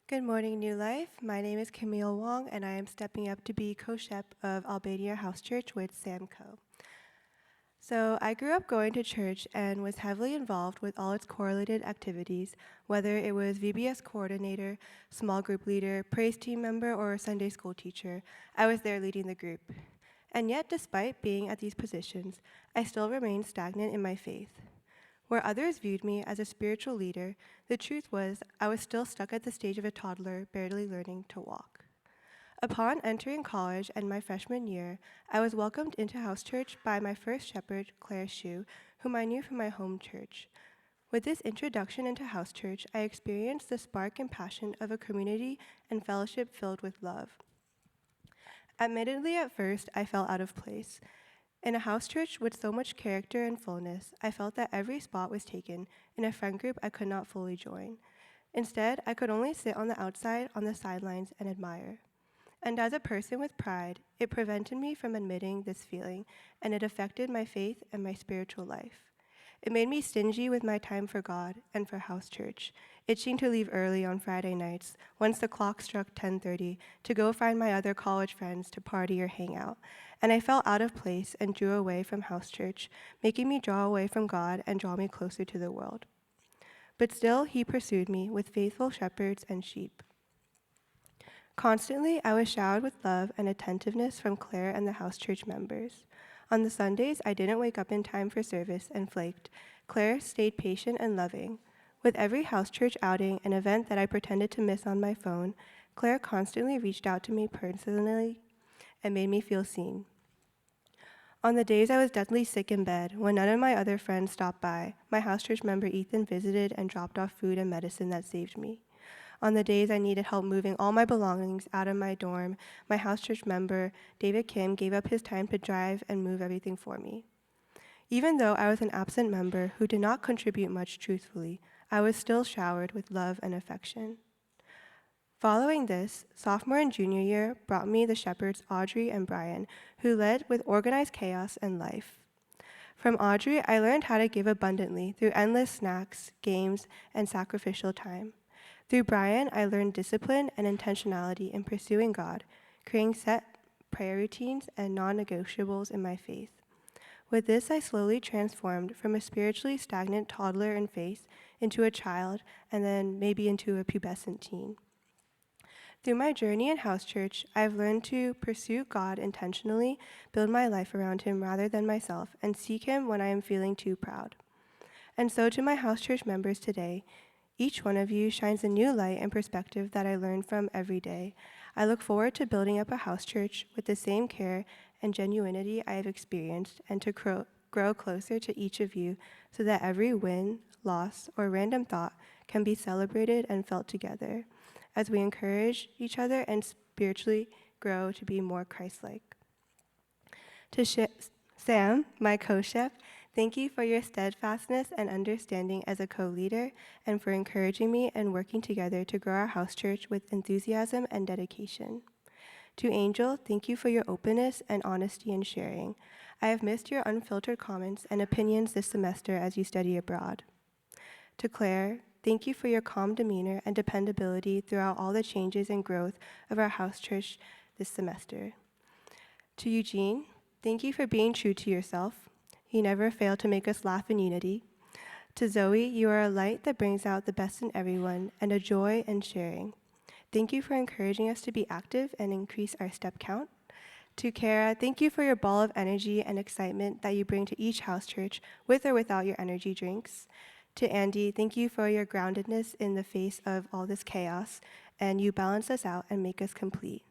Good morning, New Life. My name is Camille Wong, and I am stepping up to be co-shep of Albania House Church with Sam Co. So I grew up going to church and was heavily involved with all its correlated activities, whether it was VBS coordinator, small group leader, praise team member, or Sunday school teacher. I was there leading the group. And yet, despite being at these positions, I still remained stagnant in my faith. Where others viewed me as a spiritual leader, the truth was I was still stuck at the stage of a toddler barely learning to walk. Upon entering college and my freshman year, I was welcomed into house church by my first shepherd, Claire Shue, whom I knew from my home church. With this introduction into house church, I experienced the spark and passion of a community and fellowship filled with love. Admittedly, at first, I felt out of place. In a house church with so much character and fullness, I felt that every spot was taken in a friend group I could not fully join. Instead, I could only sit on the outside, on the sidelines, and admire. And as a person with pride, it prevented me from admitting this feeling, and it affected my faith and my spiritual life. It made me stingy with my time for God and for house church, itching to leave early on Friday nights, once the clock struck 10:30, to go find my other college friends to party or hang out. And I felt out of place and drew away from house church, making me draw away from God and draw me closer to the world. But still, he pursued me with faithful shepherds and sheep. Constantly, I was showered with love and attentiveness from Claire and the house church members. On the Sundays, I didn't wake up in time for service and flaked. Claire stayed patient and loving. With every house church outing and event that I pretended to miss on my phone, Claire constantly reached out to me personally and made me feel seen. On the days I was deathly sick in bed, when none of my other friends stopped by, my house church member Ethan visited and dropped off food and medicine that saved me. On the days I needed help moving all my belongings out of my dorm, my house church member, David Kim, gave up his time to drive and move everything for me. Even though I was an absent member who did not contribute much truthfully, I was still showered with love and affection. Following this, sophomore and junior year brought me the shepherds Audrey and Brian, who led with organized chaos and life. From Audrey, I learned how to give abundantly through endless snacks, games, and sacrificial time. Through Brian, I learned discipline and intentionality in pursuing God, creating set prayer routines and non-negotiables in my faith. With this, I slowly transformed from a spiritually stagnant toddler in faith into a child and then maybe into a pubescent teen. Through my journey in house church, I've learned to pursue God intentionally, build my life around Him rather than myself, and seek Him when I am feeling too proud. And so to my house church members today, each one of you shines a new light and perspective that I learn from every day. I look forward to building up a house church with the same care and genuinity I have experienced and to grow closer to each of you so that every win, loss, or random thought can be celebrated and felt together as we encourage each other and spiritually grow to be more Christ-like. To Sam, my co-chef, thank you for your steadfastness and understanding as a co-leader and for encouraging me and working together to grow our house church with enthusiasm and dedication. To Angel, thank you for your openness and honesty in sharing. I have missed your unfiltered comments and opinions this semester as you study abroad. To Claire, thank you for your calm demeanor and dependability throughout all the changes and growth of our house church this semester. To Eugene, thank you for being true to yourself. You never fail to make us laugh in unity. To Zoe, you are a light that brings out the best in everyone and a joy in sharing. Thank you for encouraging us to be active and increase our step count. To Kara, thank you for your ball of energy and excitement that you bring to each house church with or without your energy drinks. To Andy, thank you for your groundedness in the face of all this chaos, and you balance us out and make us complete.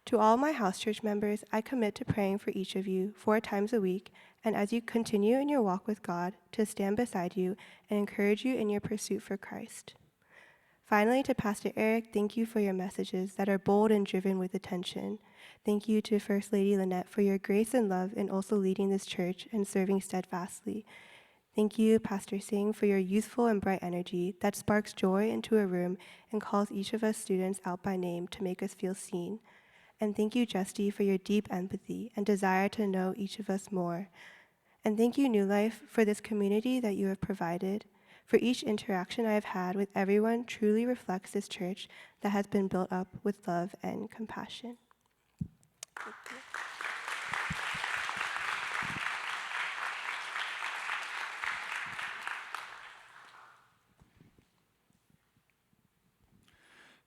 To all my house church members, I commit to praying for each of you 4 times a week, and as you continue in your walk with God, to stand beside you and encourage you in your pursuit for Christ. Finally, to Pastor Eric, thank you for your messages that are bold and driven with attention. Thank you to First Lady Lynette for your grace and love in also leading this church and serving steadfastly. Thank you, Pastor Singh, for your youthful and bright energy that sparks joy into a room and calls each of us students out by name to make us feel seen. And thank you, Justy, for your deep empathy and desire to know each of us more. And thank you, New Life, for this community that you have provided, For each interaction I have had with everyone truly reflects this church that has been built up with love and compassion. Thank you.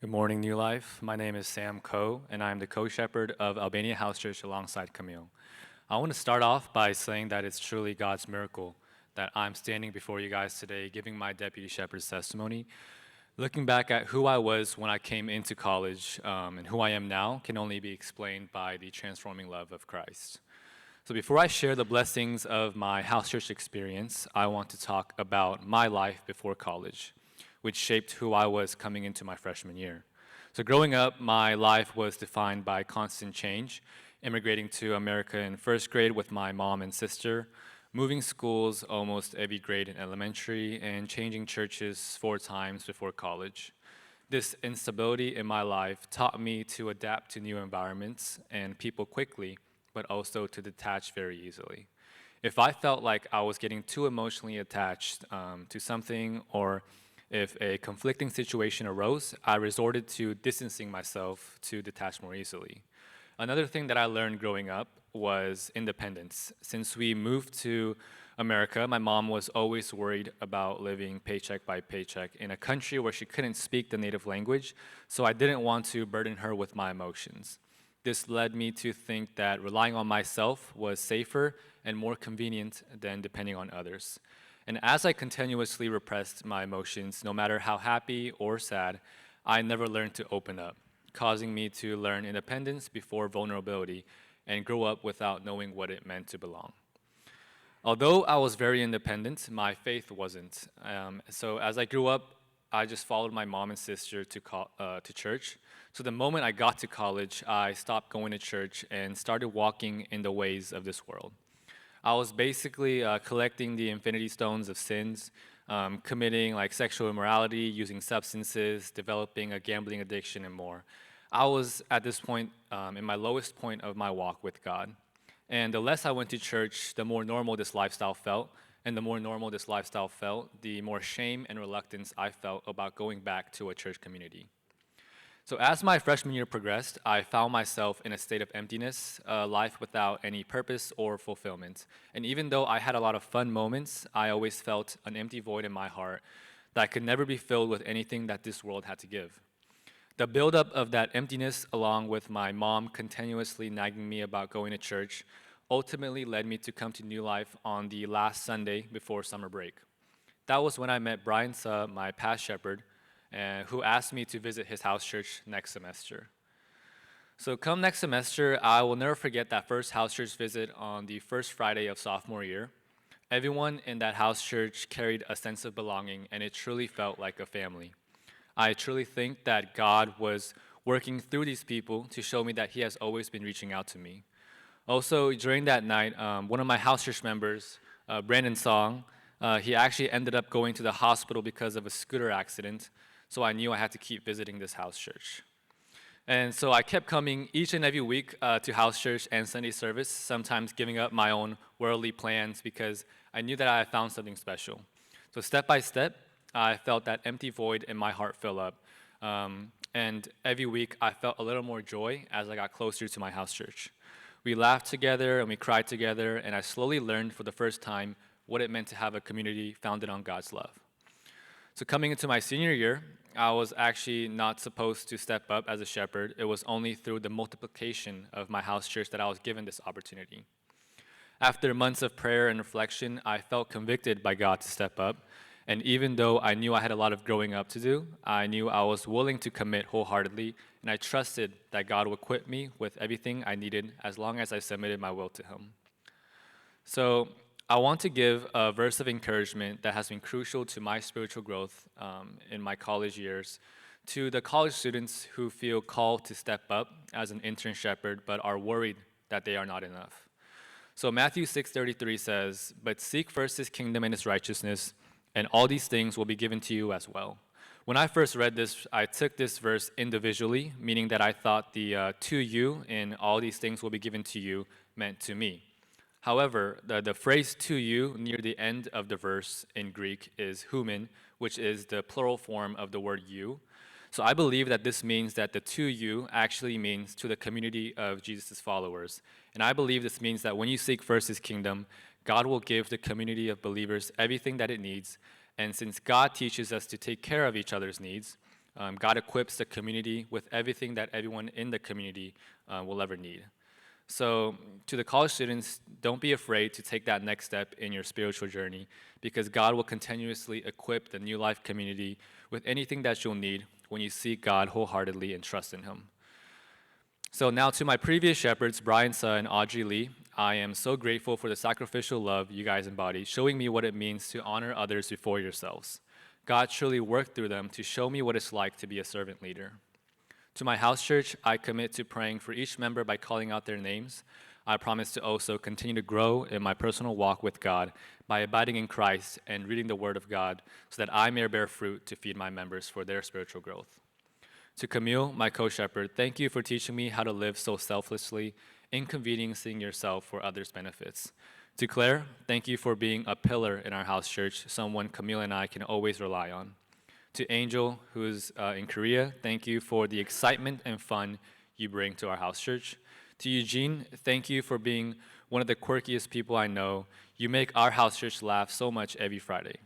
Good morning, New Life. My name is Sam Coe, and I'm the co-shepherd of Albania House Church alongside Camille. I want to start off by saying that it's truly God's miracle that I'm standing before you guys today giving my deputy shepherd's testimony. Looking back at who I was when I came into college and who I am now can only be explained by the transforming love of Christ. So before I share the blessings of my house church experience, I want to talk about my life before college, which shaped who I was coming into my freshman year. So growing up, my life was defined by constant change, immigrating to America in first grade with my mom and sister, moving schools almost every grade in elementary, and changing churches 4 times before college. This instability in my life taught me to adapt to new environments and people quickly, but also to detach very easily. If I felt like I was getting too emotionally attached to something, or if a conflicting situation arose, I resorted to distancing myself to detach more easily. Another thing that I learned growing up was independence. Since we moved to America, my mom was always worried about living paycheck by paycheck in a country where she couldn't speak the native language, so I didn't want to burden her with my emotions. This led me to think that relying on myself was safer and more convenient than depending on others. And as I continuously repressed my emotions, no matter how happy or sad, I never learned to open up, causing me to learn independence before vulnerability and grow up without knowing what it meant to belong. Although I was very independent, my faith wasn't. So as I grew up, I just followed my mom and sister to church. So the moment I got to college, I stopped going to church and started walking in the ways of this world. I was basically collecting the infinity stones of sins, committing like sexual immorality, using substances, developing a gambling addiction, and more. I was at this point in my lowest point of my walk with God. And the less I went to church, the more normal this lifestyle felt. And the more normal this lifestyle felt, the more shame and reluctance I felt about going back to a church community. So as my freshman year progressed, I found myself in a state of emptiness, a life without any purpose or fulfillment. And even though I had a lot of fun moments, I always felt an empty void in my heart that could never be filled with anything that this world had to give. The buildup of that emptiness, along with my mom continuously nagging me about going to church, ultimately led me to come to New Life on the last Sunday before summer break. That was when I met Brian Suh, my past shepherd, who asked me to visit his house church next semester. So come next semester, I will never forget that first house church visit on the first Friday of sophomore year. Everyone in that house church carried a sense of belonging, and it truly felt like a family. I truly think that God was working through these people to show me that he has always been reaching out to me. Also, during that night, one of my house church members, Brandon Song, he actually ended up going to the hospital because of a scooter accident. So I knew I had to keep visiting this house church. And so I kept coming each and every week to house church and Sunday service, sometimes giving up my own worldly plans because I knew that I had found something special. So step by step, I felt that empty void in my heart fill up. And every week I felt a little more joy as I got closer to my house church. We laughed together and we cried together, and I slowly learned for the first time what it meant to have a community founded on God's love. So coming into my senior year, I was actually not supposed to step up as a shepherd. It was only through the multiplication of my house church that I was given this opportunity. After months of prayer and reflection, I felt convicted by God to step up. And even though I knew I had a lot of growing up to do, I knew I was willing to commit wholeheartedly, and I trusted that God would equip me with everything I needed as long as I submitted my will to him. So I want to give a verse of encouragement that has been crucial to my spiritual growth in my college years to the college students who feel called to step up as an intern shepherd but are worried that they are not enough. So Matthew 6:33 says, "But seek first his kingdom and his righteousness, and all these things will be given to you as well." When I first read this, I took this verse individually, meaning that I thought the to you and all these things will be given to you meant to me. However, the phrase to you near the end of the verse in Greek is human, which is the plural form of the word you. So I believe that this means that the to you actually means to the community of Jesus' followers. And I believe this means that when you seek first his kingdom, God will give the community of believers everything that it needs. And since God teaches us to take care of each other's needs, God equips the community with everything that everyone in the community will ever need. So, to the college students, don't be afraid to take that next step in your spiritual journey because God will continuously equip the New Life community with anything that you'll need when you seek God wholeheartedly and trust in Him. So, now to my previous shepherds, Brian Suh and Audrey Lee, I am so grateful for the sacrificial love you guys embody, showing me what it means to honor others before yourselves. God truly worked through them to show me what it's like to be a servant leader. To my house church, I commit to praying for each member by calling out their names. I promise to also continue to grow in my personal walk with God by abiding in Christ and reading the Word of God so that I may bear fruit to feed my members for their spiritual growth. To Camille, my co-shepherd, thank you for teaching me how to live so selflessly, inconveniencing yourself for others' benefits. To Claire, thank you for being a pillar in our house church, someone Camille and I can always rely on. To Angel, who's in Korea, thank you for the excitement and fun you bring to our house church. To Eugene, thank you for being one of the quirkiest people I know. You make our house church laugh so much every Friday.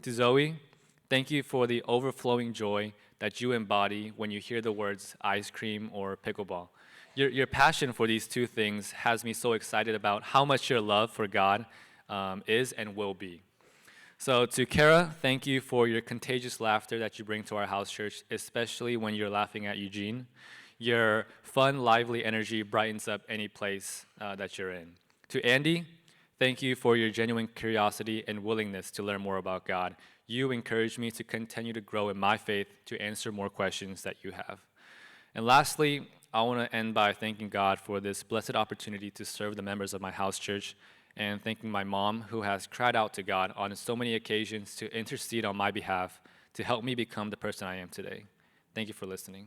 To Zoe, thank you for the overflowing joy that you embody when you hear the words ice cream or pickleball. Your passion for these two things has me so excited about how much your love for God is and will be. So to Kara, thank you for your contagious laughter that you bring to our house church, especially when you're laughing at Eugene. Your fun, lively energy brightens up any place that you're in. To Andy, thank you for your genuine curiosity and willingness to learn more about God. You encourage me to continue to grow in my faith to answer more questions that you have. And lastly, I want to end by thanking God for this blessed opportunity to serve the members of my house church and thanking my mom, who has cried out to God on so many occasions to intercede on my behalf to help me become the person I am today. Thank you for listening.